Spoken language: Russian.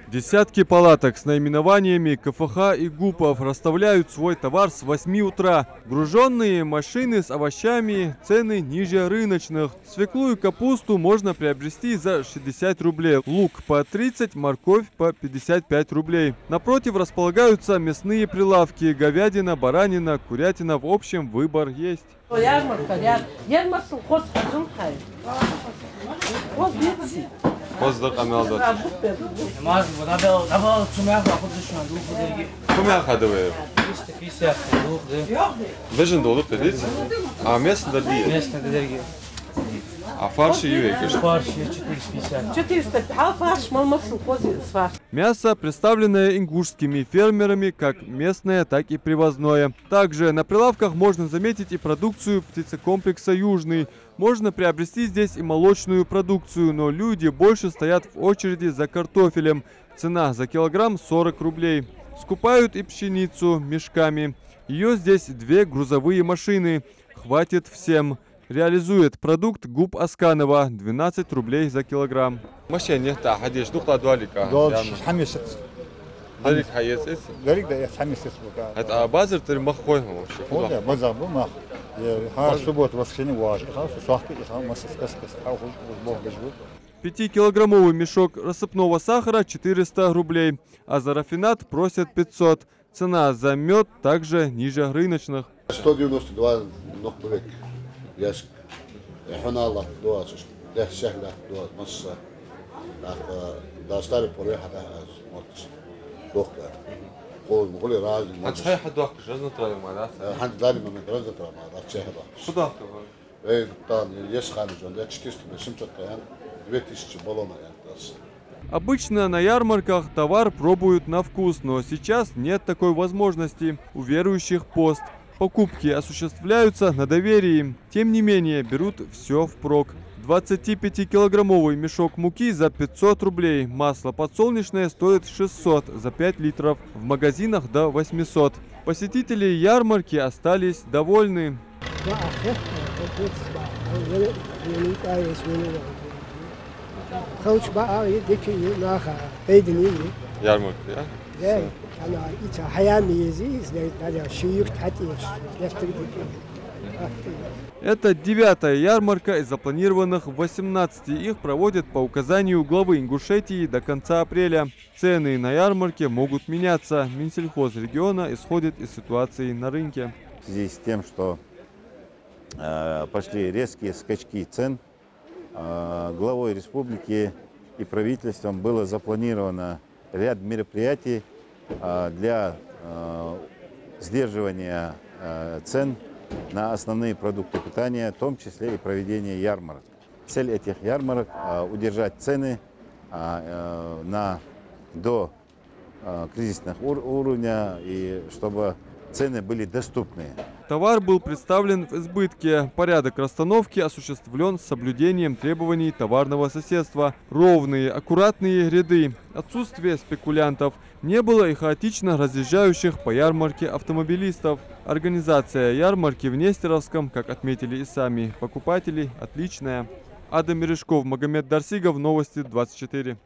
Десятки палаток с наименованиями КФХ и ГУПов расставляют свой товар с 8 утра. Груженные машины с овощами, цены ниже рыночных. Свеклу и капусту можно приобрести за 60 рублей. Лук по 30, морковь по 55 рублей. Напротив располагаются мясные прилавки. Говядина, баранина, курятина. В общем, выбор есть. قصدك أمالدات. كم يا خدوير؟ Вежен долук dediniz. А местно дорогие? А фарши ювекиш? Фарши 450. 450 фарш, мамасу кози фарш. Мясо, представленное ингушскими фермерами, как местное, так и привозное. Также на прилавках можно заметить и продукцию птицекомплекса «Южный». Можно приобрести здесь и молочную продукцию, но люди больше стоят в очереди за картофелем. Цена за килограмм 40 рублей. Скупают и пшеницу мешками. Ее здесь 2 грузовые машины. Хватит всем. Реализует продукт ГУП Асканова 12 рублей за килограмм. Машине та хадиш духта дуалика. حمست. Дарик хаец. Дарик да حمست. Это базар ты махой вообще. Да, базар был мах. Я субботу, воскресенье важно. Сахар и хам масс кас. 5-килограммовый мешок рассыпного сахара 400 рублей, а за рафинад просят 500. Цена за мед также ниже рыночных. 192 نقطة ياسك حنا الله دوات ده سهلة دوات مصر ده ستاري بوريحة ده مصر دوكا قول مقولي راجل أنت صحيح دوك جزنا ترى ما ده حد داري من درجة ترى ما ده شيء هذا صدق إيه طال يسخن جون ده تشتيست بسمت كيان 2000 بالونا يعني das. Обычно на ярмарках товар пробуют на вкус, но сейчас нет такой возможности. У верующих пост. Покупки осуществляются на доверии. Тем не менее, берут все впрок. 25-килограммовый мешок муки за 500 рублей. Масло подсолнечное стоит 600 за 5 литров. В магазинах до 800. Посетители ярмарки остались довольны. Ярмарка, да? Это 9-я ярмарка из запланированных 18. Их проводят по указанию главы Ингушетии до конца апреля. Цены на ярмарке могут меняться. Минсельхоз региона исходит из ситуации на рынке. В связи с тем, что пошли резкие скачки цен, главой республики и правительством было запланировано ряд мероприятий для сдерживания цен на основные продукты питания, в том числе и проведение ярмарок. Цель этих ярмарок – удержать цены до кризисных уровня, и чтобы цены были доступные. Товар был представлен в избытке. Порядок расстановки осуществлен с соблюдением требований товарного соседства. Ровные, аккуратные ряды. Отсутствие спекулянтов. Не было и хаотично разъезжающих по ярмарке автомобилистов. Организация ярмарки в Нестеровском, как отметили и сами покупатели, отличная. Адам Мережков, Магомед Дарсигов, Новости 24.